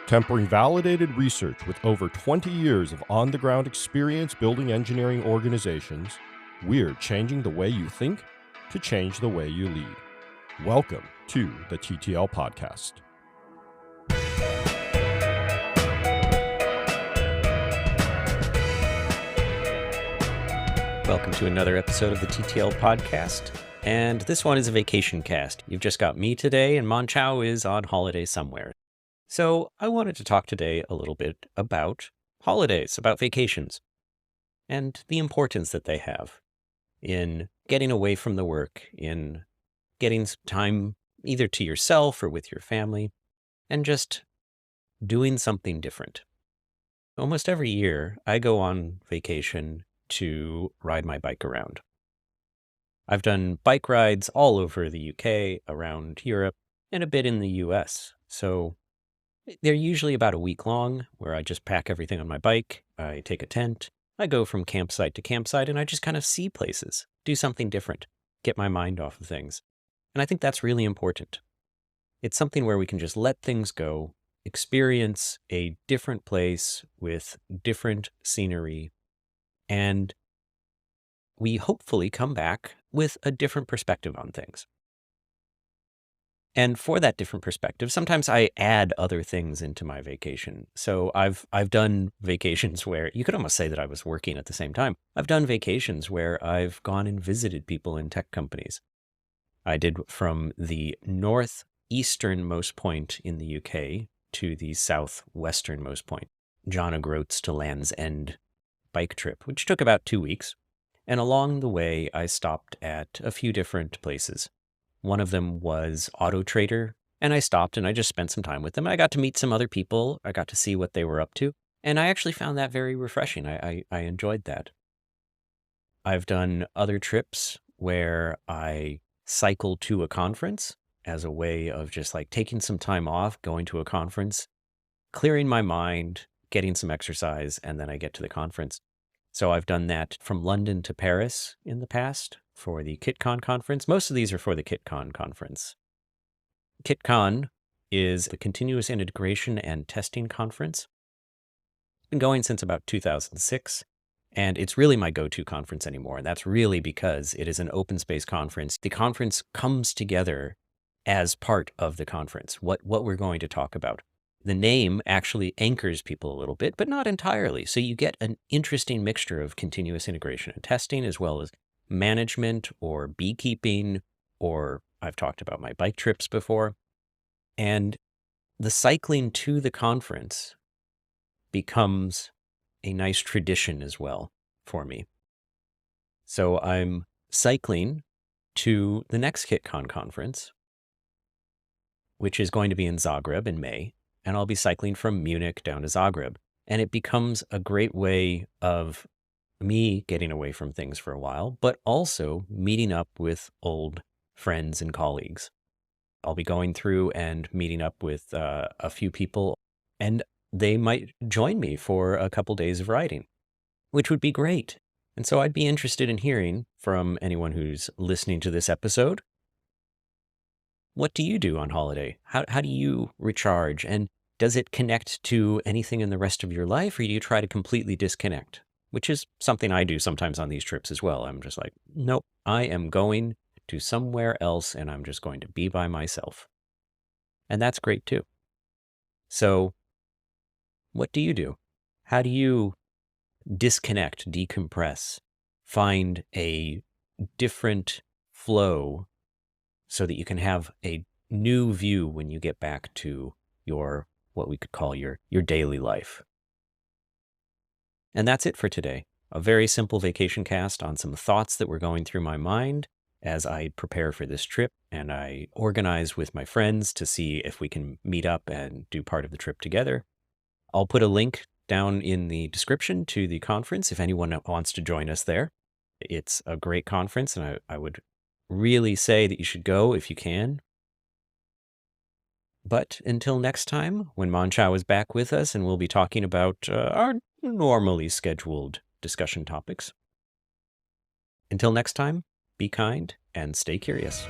Tempering validated research with over 20 years of on-the-ground experience building engineering organizations, we're changing the way you think to change the way you lead. Welcome to the TTL Podcast. Welcome to another episode of the TTL Podcast, and this one is a Vacationcast. You've just got me today, and Mon Chao is on holiday somewhere. So I wanted to talk today a little bit about holidays, about vacations, and the importance that they have in getting away from the work, in getting some time either to yourself or with your family, and just doing something different. Almost every year, I go on vacation to ride my bike around. I've done bike rides all over the UK, around Europe, and a bit in the US. So they're usually about a week long, where I just pack everything on my bike, I take a tent, I go from campsite to campsite, and I just kind of see places, do something different, get my mind off of things. And I think that's really important. It's something where we can just let things go, experience a different place with different scenery, and we hopefully come back with a different perspective on things. And for that different perspective, sometimes I add other things into my vacation. So I've done vacations where you could almost say that I was working at the same time. I've done vacations where I've gone and visited people in tech companies. I did from the northeasternmost point in the UK to the southwesternmost point, John O'Groats to Land's End bike trip, which took about 2 weeks. And along the way, I stopped at a few different places. One of them was Auto Trader, and I stopped and I just spent some time with them. I got to meet some other people. I got to see what they were up to, and I actually found that very refreshing. I enjoyed that. I've done other trips where I cycle to a conference as a way of just like taking some time off, going to a conference, clearing my mind, getting some exercise, and then I get to the conference. So I've done that from London to Paris in the past for the KitCon conference. Most of these are for the KitCon conference. KitCon is the Continuous Integration and Testing Conference. It's been going since about 2006, and it's really my go-to conference anymore. And that's really because it is an open space conference. The conference comes together as part of the conference, what we're going to talk about. The name actually anchors people a little bit, but not entirely. So you get an interesting mixture of continuous integration and testing, as well as management or beekeeping, or I've talked about my bike trips before. And the cycling to the conference becomes a nice tradition as well for me. So I'm cycling to the next KitCon conference, which is going to be in Zagreb in May. And I'll be cycling from Munich down to Zagreb. And it becomes a great way of me getting away from things for a while, but also meeting up with old friends and colleagues. I'll be going through and meeting up with a few people, and they might join me for a couple days of riding, which would be great. And so I'd be interested in hearing from anyone who's listening to this episode. What do you do on holiday? How do you recharge? And does it connect to anything in the rest of your life, or do you try to completely disconnect? Which is something I do sometimes on these trips as well. I'm just like, nope, I am going to somewhere else and I'm just going to be by myself. And that's great too. So what do you do? How do you disconnect, decompress, find a different flow so that you can have a new view when you get back to your, what we could call your daily life? And that's it for today. A very simple vacation cast on some thoughts that were going through my mind as I prepare for this trip, and I organize with my friends to see if we can meet up and do part of the trip together. I'll put a link down in the description to the conference if anyone wants to join us there. It's a great conference, and I would really say that you should go if you can. But until next time, when Mon Chao is back with us and we'll be talking about our normally scheduled discussion topics. Until next time, be kind and stay curious.